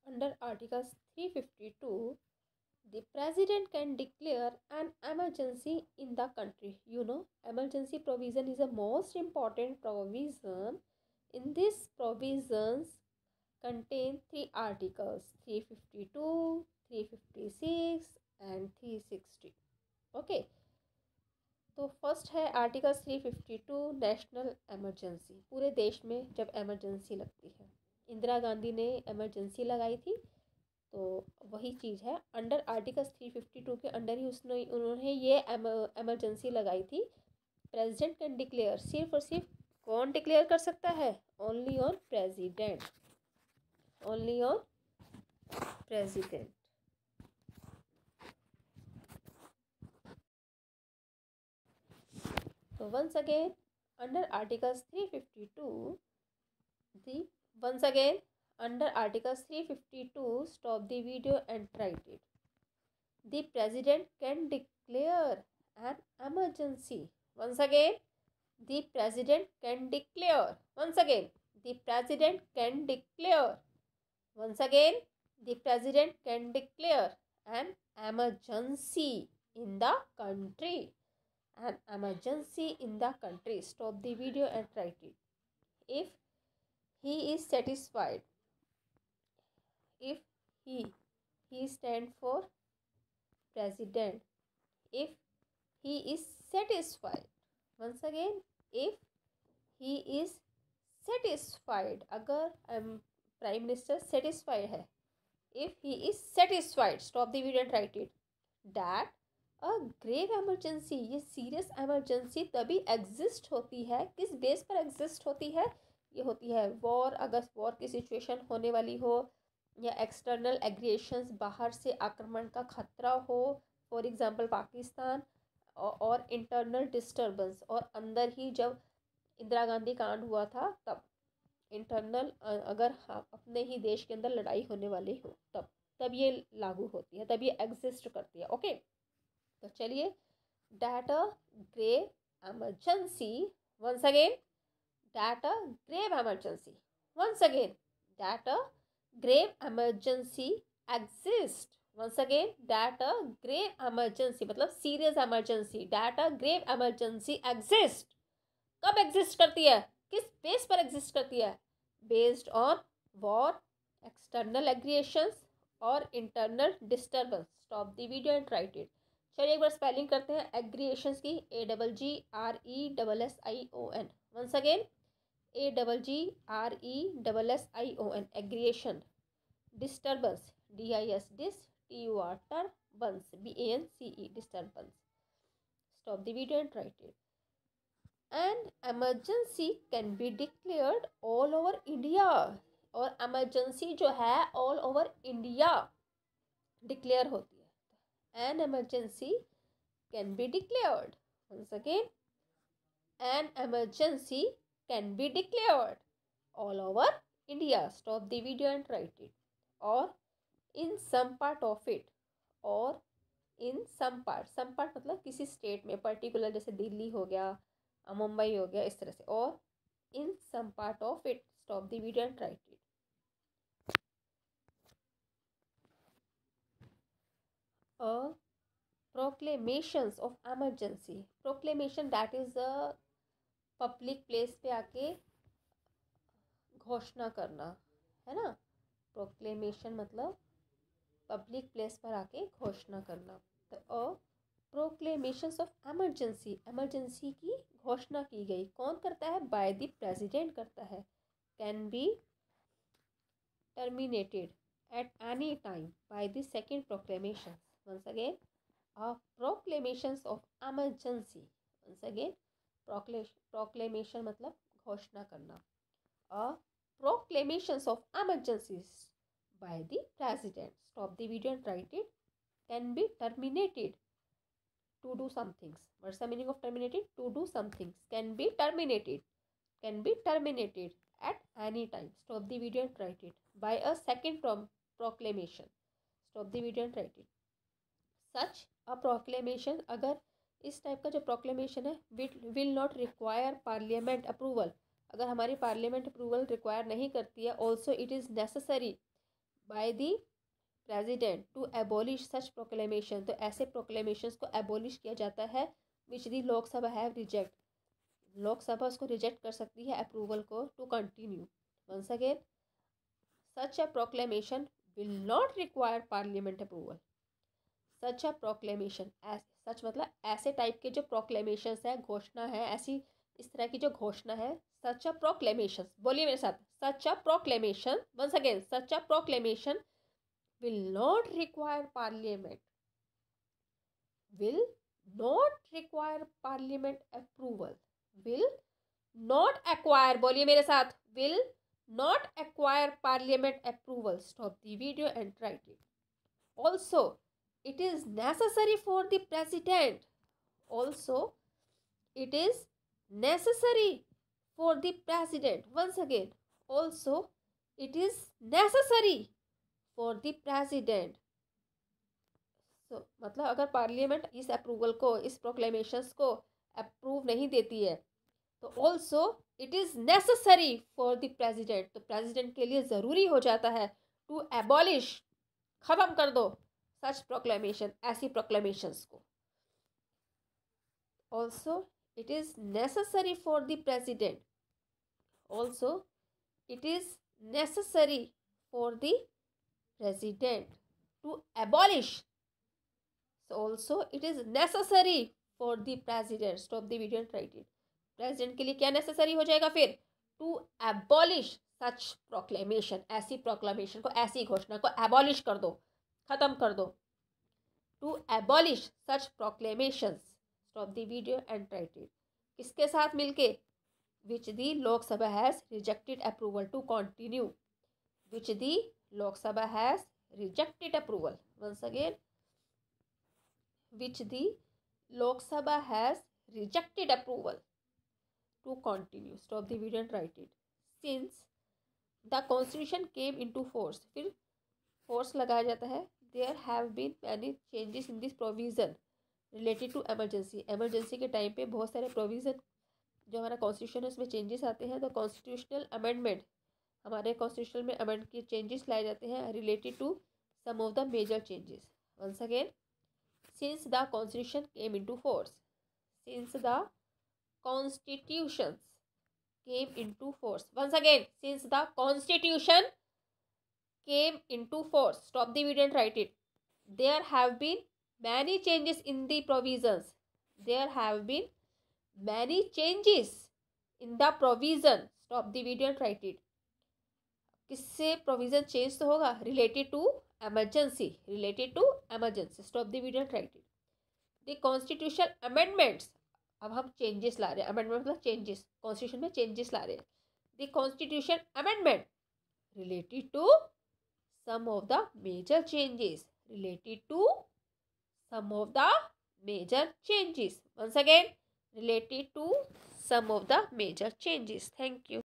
Under Article 352, the President can declare an emergency in the country. Emergency provision is the most important provision. In this provisions contain three articles: 352, 356 and 360. Okay, तो first है article 352, national emergency. पूरे देश में जब emergency लगती है, इंदिरा गांधी ने emergency लगाई थी, तो वही चीज़ है। अंडर आर्टिकल 352 के अंडर ही उन्होंने ये इमरजेंसी लगाई थी। प्रेसिडेंट कैन डिक्लेयर, सिर्फ और सिर्फ कौन डिक्लेयर कर सकता है? Only on president, only on president. So once again, under Articles 352, under Articles 352, stop the video and write it. The President can declare an emergency. Once again, the President can declare. Once again, the President can declare. Once again, the President can declare an emergency in the country. An emergency in the country. Stop the video and write it. If he is satisfied, if he stand for president. If he is satisfied. Once again, if he is satisfied, अगर prime minister satisfied है, if he is satisfied, stop the video and write it, that a grave emergency, ये serious emergency तभी exist होती है, किस base पर exist होती है? ये होती है वॉर, अगर वॉर की सिचुएशन होने वाली हो, या एक्सटर्नल एग्रेशंस, बाहर से आक्रमण का खतरा हो, फॉर एग्जांपल पाकिस्तान, और इंटरनल डिस्टर्बेंस, और अंदर ही जब इंदिरा गांधी कांड हुआ था तब इंटरनल, अगर अपने ही देश के अंदर लड़ाई होने वाली हो तब ये लागू होती है, तब ये एग्जिस्ट करती है। ओके, तो चलिए, that a grave emergency, once again, that a grave emergency, once again, that a grave emergency exist, once again, that a grave emergency मतलब serious emergency, that a grave emergency exist. कब exist करती है? किस base पर exist करती है? Based on war, external aggressions और internal disturbance. Stop the video and write it. चलिए एक बार स्पेलिंग करते हैं एग्रिएशंस की, AGGRESSION। Once again, AGGRESSION, aggression. Disturbance, DIS, dis, TUR, turbance, BANCE, disturbance. Stop the video and write it. An emergency can be declared all over India, और emergency जो है all over India declare होती है। An emergency can be declared. Once again, an emergency can be declared all over India. Stop the video and write it. Or in some part of it, or in some part मतलब किसी state में particular, जैसे दिल्ली हो गया, मुंबई हो गया, इस तरह से, or in some part of it. Stop the video and write it. Proclamations of emergency, proclamation that is a public place पे आके घोषणा करना, है ना। प्रोक्लेमेशन मतलब पब्लिक प्लेस पर आके घोषणा करना। तो प्रोक्लेमेशंस ऑफ एमरजेंसी, एमरजेंसी की घोषणा की गई, कौन करता है? बाय द प्रेसिडेंट करता है। Can be terminated at any time by the second proclamation. Once again, proclamations of emergency. Once again, proclamation मतलब घोषणा करना। Proclamations of emergencies by the president. Stop the video and write it. Can be terminated to do some things. What's the meaning of terminated? To do some things. Can be terminated. Can be terminated at any time. Stop the video and write it. By a second proclamation. Stop the video and write it. Such a proclamation, अगर इस type का जो proclamation है, will not require parliament approval, अगर हमारी parliament approval require नहीं करती है, also it is necessary by the president to abolish such proclamation, तो ऐसे प्रोक्लेमेशंस को एबॉलिश किया जाता है which the Lok Sabha have reject, Lok Sabha उसको रिजेक्ट कर सकती है अप्रूवल को to continue. Once again, such a proclamation will not require parliament approval. Such a proclamation, such मतलब ऐसे टाइप के जो प्रोक्लेमेशंस है, घोषणा है, ऐसी इस तरह की जो घोषणा है, सच अ प्रोक्लेमेशन, बोलिए मेरे साथ, such a proclamation, once again, such a proclamation will not require parliament, will not require parliament approval, will not acquire, बोलिए मेरे साथ, will not acquire parliament approval। Stop the video and write it। Also, it is necessary for the president, also it is necessary for the president, once again, also it is necessary for the president। मतलब अगर parliament इस approval को, इस प्रोक्लेमेशंस को approve नहीं देती है, तो also it is necessary for the president, तो प्रेसिडेंट के लिए ज़रूरी हो जाता है टू एबॉलिश, ख़त्म कर दो सच प्रोक्लेमेशन, ऐसी प्रोक्लेमेशंस को। Also it is necessary for the president, also it is necessary for the president to abolish, also it is necessary for the president। stop the video and write it। President के लिए क्या necessary हो जाएगा फिर? To abolish such proclamation, ऐसी proclamation को, ऐसी घोषणा को एबॉलिश कर दो, खत्म कर दो। To abolish such proclamations. Stop the video and write it. किसके साथ मिलके? Which the Lok Sabha has rejected approval to continue, which the Lok Sabha has rejected approval, once again, which the Lok Sabha has rejected approval to continue। stop the video and write it। since the constitution came into force, फिर force लगाया जाता है, there have been many changes in this provision related to emergency। emergency के time पे बहुत सारे provision जो हमारा कॉन्स्टिट्यूशन है उसमें चेंजेस आते हैं, तो कॉन्स्टिट्यूशनल अमेंडमेंट, हमारे कॉन्स्टिट्यूशन में अमेंड के चेंजेस लाए जाते हैं related to some of the major changes. Once again, since the constitution came into force, since the constitutions came into force, once again, since the constitution came into force, stop the video and write it, there have been many changes in the provisions, there have been many changes in the provision। stop the video and write it। किससे provision change तो होगा? Related to emergency, related to emergency। stop the video and write it। the constitutional amendments, अब हम changes ला रहे हैं, amendment मतलब changes, constitution में changes ला रहे हैं। the constitution amendment related to some of the major changes, related to some of the major changes, once again, related to some of the major changes। thank you।